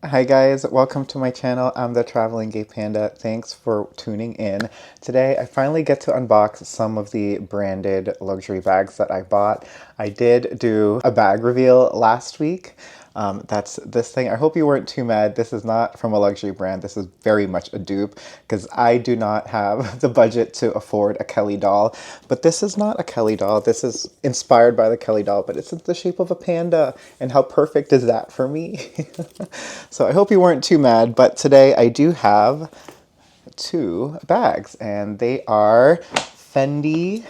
Hi guys, welcome to my channel. I'm the Traveling Gay Panda. Thanks for tuning in. Today I finally get to unbox some of the branded luxury bags that I bought. I did do a bag reveal last week. That's this thing. I hope you weren't too mad. This is not from a luxury brand. This is very much a dupe because I do not have the budget to afford a Kelly doll. But this is not a Kelly doll. This is inspired by the Kelly doll, but it's in the shape of a panda. And how perfect is that for me? So I hope you weren't too mad, but today I do have two bags, and they are Fendi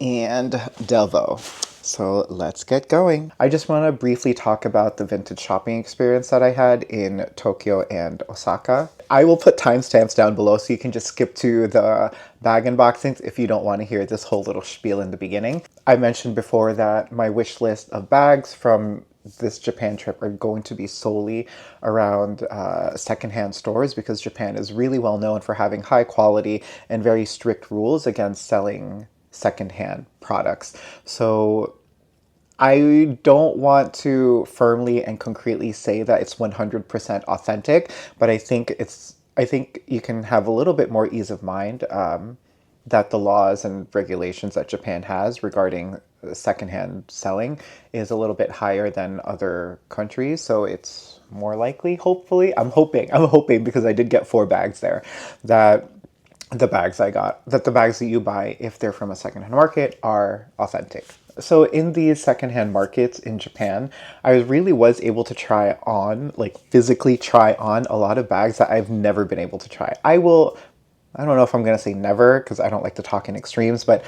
and Delvaux. So let's get going. I just want to briefly talk about the vintage shopping experience that I had in Tokyo and Osaka. I will put timestamps down below so you can just skip to the bag unboxings if you don't want to hear this whole little spiel in the beginning. I mentioned before that my wish list of bags from this Japan trip are going to be solely around secondhand stores because Japan is really well known for having high quality and very strict rules against selling secondhand products. So I don't want to firmly and concretely say that it's 100% authentic, but I think you can have a little bit more ease of mind that the laws and regulations that Japan has regarding secondhand selling is a little bit higher than other countries. So it's more likely, hopefully, I'm hoping because I did get 4 bags there, that the bags I got, that the bags that you buy, if they're from a secondhand market, are authentic. So in these secondhand markets in Japan, I really was able to try on, like physically try on a lot of bags that I've never been able to try. I don't know if I'm going to say never because I don't like to talk in extremes, but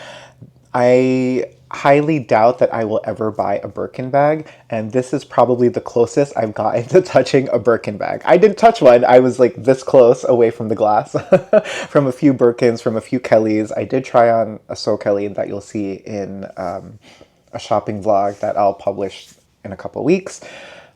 I highly doubt that I will ever buy a Birkin bag, and this is probably the closest I've gotten to touching a Birkin bag. I didn't touch one. I was like this close away from the glass from a few Birkins, from a few Kellys. I did try on a So Kelly that you'll see in a shopping vlog that I'll publish in a couple weeks.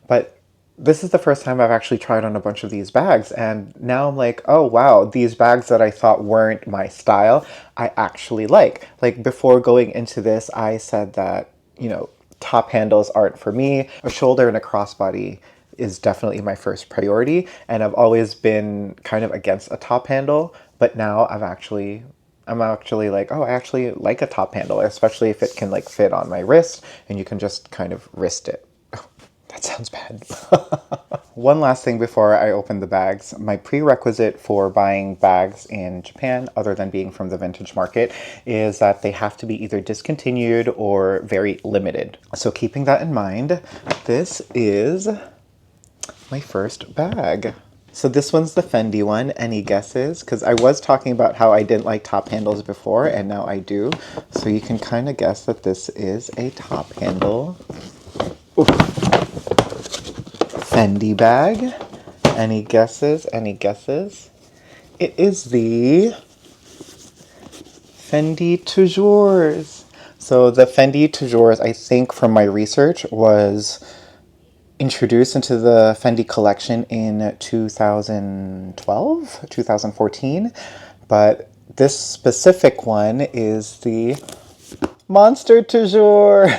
But this is the first time I've actually tried on a bunch of these bags, and now I'm like, oh wow, these bags that I thought weren't my style, I actually like. Like before going into this, I said that, you know, top handles aren't for me. A shoulder and a crossbody is definitely my first priority, and I've always been kind of against a top handle, but now I'm actually like, oh, I actually like a top handle, especially if it can like fit on my wrist and you can just kind of wrist it. That sounds bad. One last thing before I open the bags. My prerequisite for buying bags in Japan, other than being from the vintage market, is that they have to be either discontinued or very limited. So keeping that in mind, this is my first bag. So this one's the Fendi one. Any guesses? Because I was talking about how I didn't like top handles before, and now I do. So you can kind of guess that this is a top handle. Ooh. Fendi bag. Any guesses? Any guesses? It is the Fendi 2jours. So the Fendi 2jours, I think from my research, was introduced into the Fendi collection in 2012, 2014. But this specific one is the Monster 2jours.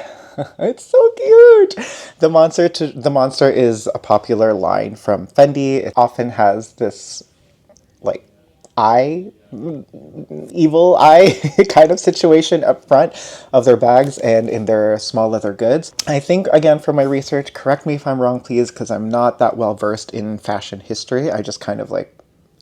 It's so cute. The Monster is a popular line from Fendi. It often has this like eye, evil eye kind of situation up front of their bags and in their small leather goods. I think, again, from my research, correct me if I'm wrong, please, because I'm not that well versed in fashion history. I just kind of like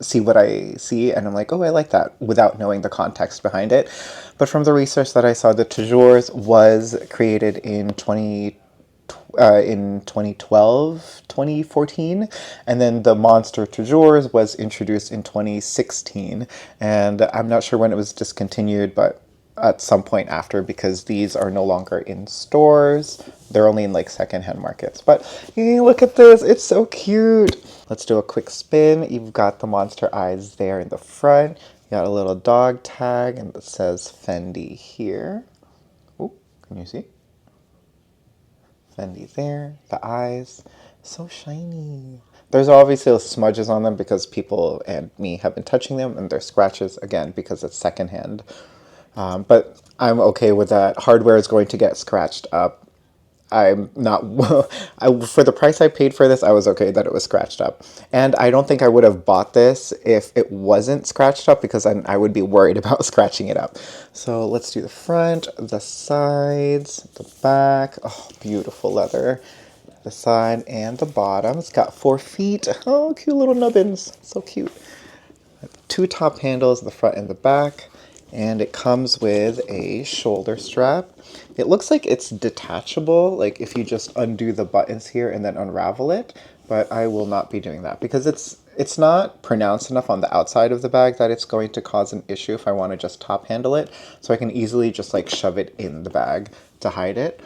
see what I see and I'm like, oh, I like that, without knowing the context behind it. But from the research that I saw, the Toujours was created in 2012, 2014, and then the Monster Toujours was introduced in 2016, and I'm not sure when it was discontinued, but at some point after, because these are no longer in stores. They're only in like secondhand markets. But hey, look at this, it's so cute. Let's do a quick spin. You've got the monster eyes there in the front. You got a little dog tag and it says Fendi here. Oh, can you see? Fendi there, the eyes, so shiny. There's obviously those smudges on them because people and me have been touching them, and there's scratches, again, because it's secondhand. But I'm okay with that. Hardware is going to get scratched up I'm not, for the price I paid for this, I was okay that it was scratched up. And I don't think I would have bought this if it wasn't scratched up because I would be worried about scratching it up. So let's do the front, the sides, the back. Oh, beautiful leather. The side and the bottom. It's got 4 feet. Oh, cute little nubbins. So cute. 2 top handles, the front and the back, and it comes with a shoulder strap. It looks like it's detachable, like if you just undo the buttons here and then unravel it, but I will not be doing that because it's not pronounced enough on the outside of the bag that it's going to cause an issue if I want to just top handle it. So I can easily just like shove it in the bag to hide it.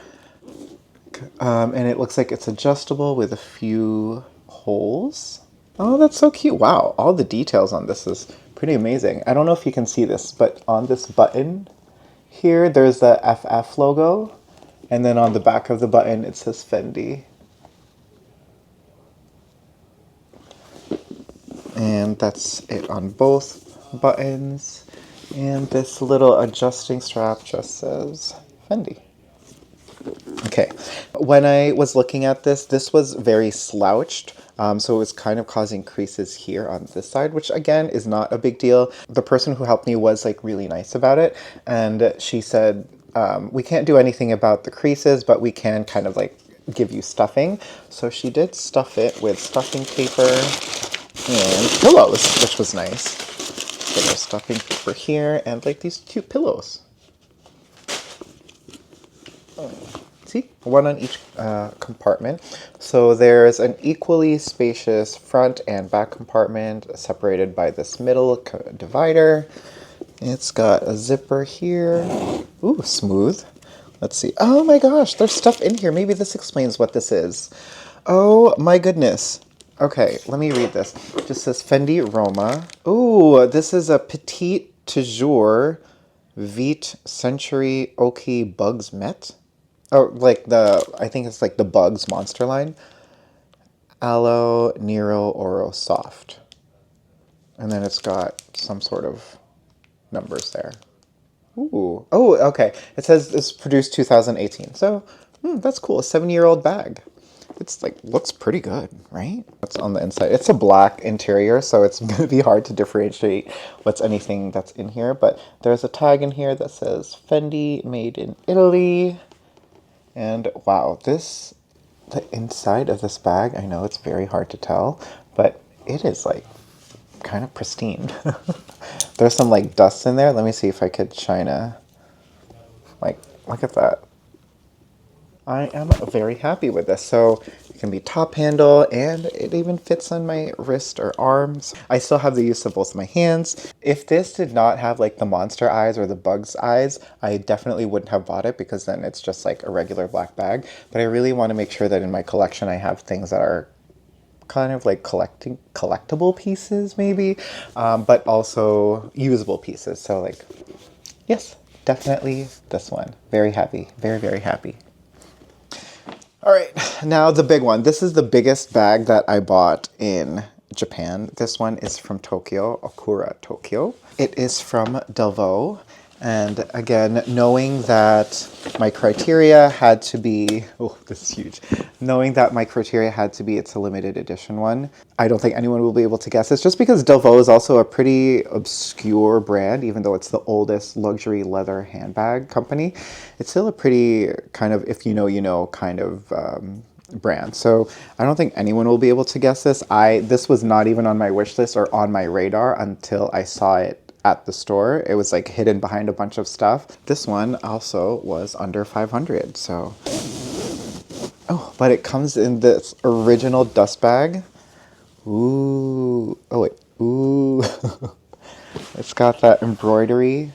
And it looks like it's adjustable with a few holes. Oh, that's so cute. Wow, all the details on this is pretty amazing. I don't know if you can see this, but on this button here, there's the FF logo. And then on the back of the button, it says Fendi. And that's it on both buttons. And this little adjusting strap just says Fendi. Okay, when I was looking at this, this was very slouched. So it was kind of causing creases here on this side, which again is not a big deal. The person who helped me was like really nice about it. And she said, we can't do anything about the creases, but we can kind of like give you stuffing. So she did stuff it with stuffing paper and pillows, which was nice. So there's stuffing paper here and like these cute pillows. See, one on each compartment. So there's an equally spacious front and back compartment separated by this middle divider. It's got a zipper here. Ooh, smooth. Let's see. Oh my gosh, there's stuff in here. Maybe this explains what this is. Oh my goodness. Okay, let me read this. It just says Fendi Roma. Ooh, this is a Petit Toujours Vite Century Oki Bugs Met. Oh, like I think it's like the Bugs monster line. Aloe Nero Oro Soft. And then it's got some sort of numbers there. Ooh. Oh, okay. It says it's produced 2018. So, that's cool. A 7-year-old bag. It's like, looks pretty good, right? What's on the inside? It's a black interior, so it's going to be hard to differentiate what's anything that's in here. But there's a tag in here that says Fendi made in Italy. And wow, the inside of this bag, I know it's very hard to tell, but it is like kind of pristine. There's some like dust in there. Let me see if I could shine like, look at that. I am very happy with this. So it can be top handle and it even fits on my wrist or arms. I still have the use of both my hands. If this did not have like the monster eyes or the bug's eyes, I definitely wouldn't have bought it because then it's just like a regular black bag. But I really want to make sure that in my collection I have things that are kind of like collectible pieces maybe, but also usable pieces. So like, yes, definitely this one. Very happy, very, very happy. All right, now the big one. This is the biggest bag that I bought in Japan. This one is from Tokyo, Okura, Tokyo. It is from Delvaux. And again, knowing that my criteria had to be, oh, this is huge. Knowing that my criteria had to be it's a limited edition one, I don't think anyone will be able to guess this just because Delvaux is also a pretty obscure brand, even though it's the oldest luxury leather handbag company. It's still a pretty kind of, if you know, you know, kind of brand. So I don't think anyone will be able to guess this. This was not even on my wish list or on my radar until I saw it at the store. It was like hidden behind a bunch of stuff. This one also was under 500. So, oh, but it comes in this original dust bag. Ooh, oh wait, ooh. It's got that embroidery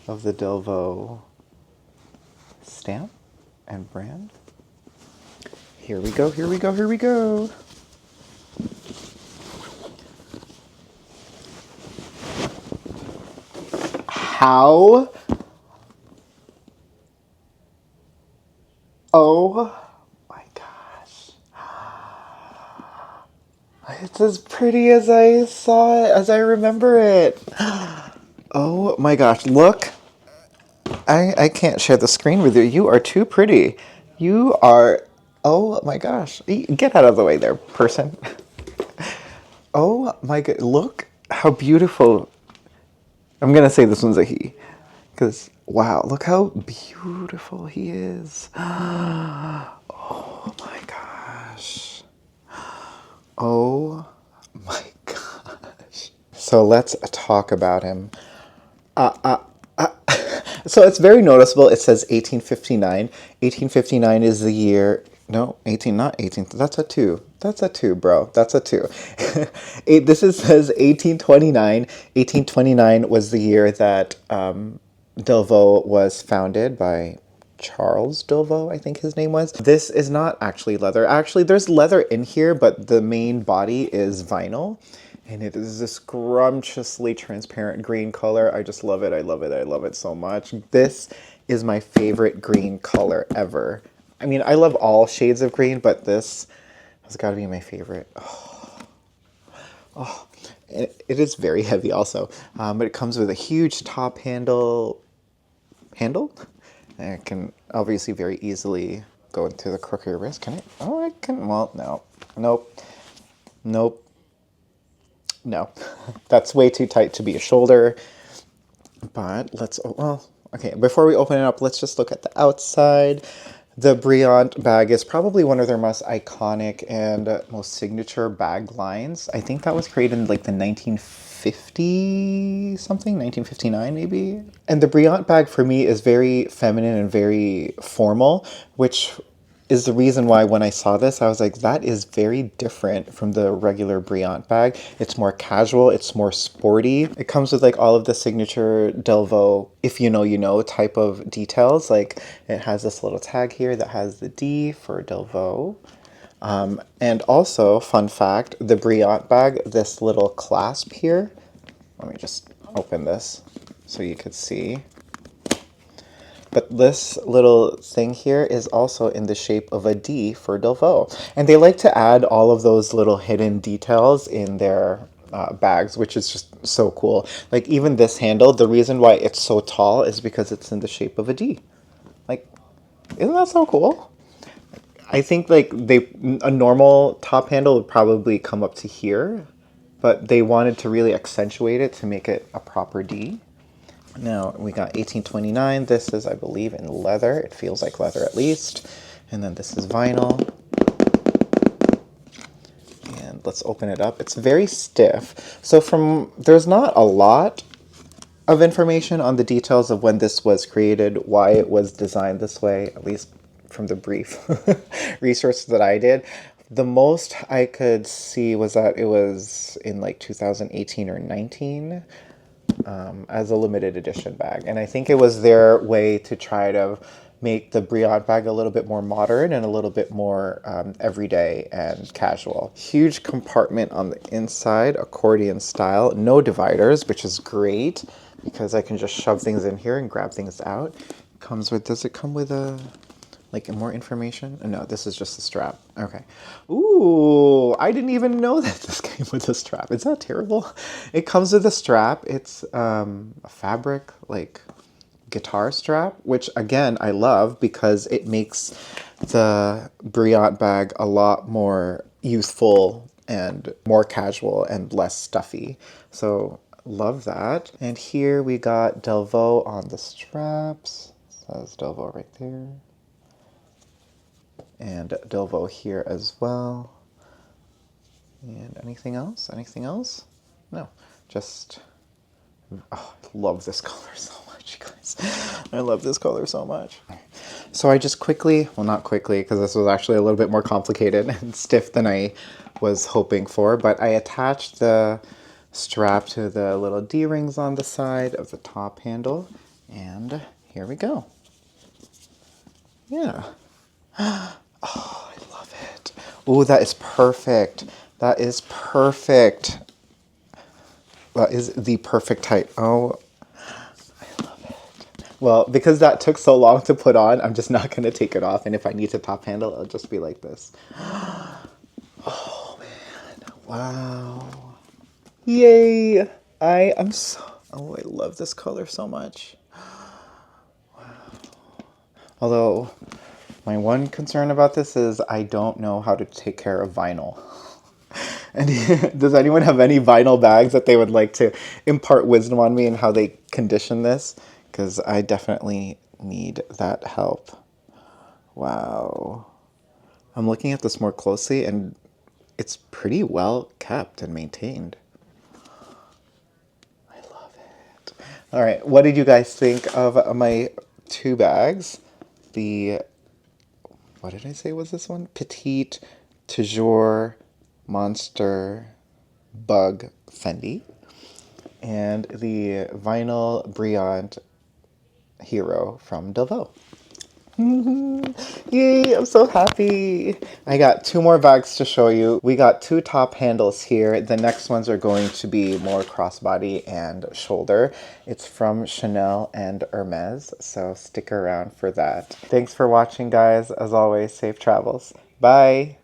of the Delvaux stamp and brand. Here we go, here we go, here we go. How? Oh my gosh. It's as pretty as I saw it, as I remember it. Oh my gosh, look. I can't share the screen with you. You are too pretty. You are, oh my gosh. Get out of the way there, person. Oh my god, look how beautiful. I'm gonna say this one's a he. Because, wow, look how beautiful he is. Oh my gosh. Oh my gosh. So let's talk about him. So it's very noticeable. It says 1859. 1859 is the year. No, 18, not 18. That's a two. That's a two, bro. That's a two. Says 1829. 1829 was the year that Delvaux was founded by Charles Delvaux, I think his name was. This is not actually leather. Actually, there's leather in here, but the main body is vinyl. And it is this scrumptiously transparent green color. I just love it. I love it. I love it so much. This is my favorite green color ever. I mean, I love all shades of green, but this has got to be my favorite. Oh, it is very heavy also, but it comes with a huge top handle. And it can obviously very easily go into the crook of your wrist. Can it? Oh, I can. Well, no. Nope. Nope. No. That's way too tight to be a shoulder. But let's, well, okay, before we open it up, let's just look at the outside. The Brillant bag is probably one of their most iconic and most signature bag lines. I think that was created in like the 1950 something, 1959 maybe. And the Brillant bag for me is very feminine and very formal, which is the reason why when I saw this, I was like, that is very different from the regular Brillant bag. It's more casual, it's more sporty. It comes with like all of the signature Delvaux, if you know, you know, type of details. Like it has this little tag here that has the D for Delvaux. And also, fun fact, the Brillant bag, this little clasp here, let me just open this so you could see. But this little thing here is also in the shape of a D for Delvaux. And they like to add all of those little hidden details in their bags, which is just so cool. Like even this handle, the reason why it's so tall is because it's in the shape of a D. Like, isn't that so cool? I think like a normal top handle would probably come up to here, but they wanted to really accentuate it to make it a proper D. Now we got 1829. This is, I believe, in leather. It feels like leather at least. And then this is vinyl. And let's open it up. It's very stiff. So there's not a lot of information on the details of when this was created, why it was designed this way, at least from the brief research that I did. The most I could see was that it was in like 2018 or 19. As a limited edition bag. And I think it was their way to try to make the Brillant bag a little bit more modern and a little bit more everyday and casual. Huge compartment on the inside, accordion style, no dividers, which is great because I can just shove things in here and grab things out. Does it come with like more information? No, this is just the strap. Okay. Ooh, I didn't even know that this came with a strap. Is that terrible? It comes with a strap. It's a fabric like guitar strap, which again I love because it makes the Brillant bag a lot more youthful and more casual and less stuffy. So love that. And here we got Delvaux on the straps. It says Delvaux right there. And Delvaux here as well. And anything else? Anything else? No, just, oh, I love this color so much, you guys. I love this color so much. So I just quickly, well not quickly, because this was actually a little bit more complicated and stiff than I was hoping for, but I attached the strap to the little D-rings on the side of the top handle, and here we go. Yeah. Oh, I love it. Oh, that is perfect. That is perfect. That is the perfect height. Oh, I love it. Well, because that took so long to put on, I'm just not going to take it off. And if I need to top handle, it'll just be like this. Oh, man. Wow. Yay. Oh, I love this color so much. Wow. Although, My one concern about this is I don't know how to take care of vinyl. And does anyone have any vinyl bags that they would like to impart wisdom on me and how they condition this? Because I definitely need that help. Wow. I'm looking at this more closely and it's pretty well kept and maintained. I love it. All right, what did you guys think of my two bags? The, what did I say was this one? Petite Toujours Monster Bug Fendi. And the Vinyl Brillant Hero from Delvaux. Yay, I'm so happy. I got two more bags to show you. We got two top handles here. The next ones are going to be more crossbody and shoulder. It's from Chanel and Hermes, so stick around for that. Thanks for watching, guys. As always, safe travels. Bye.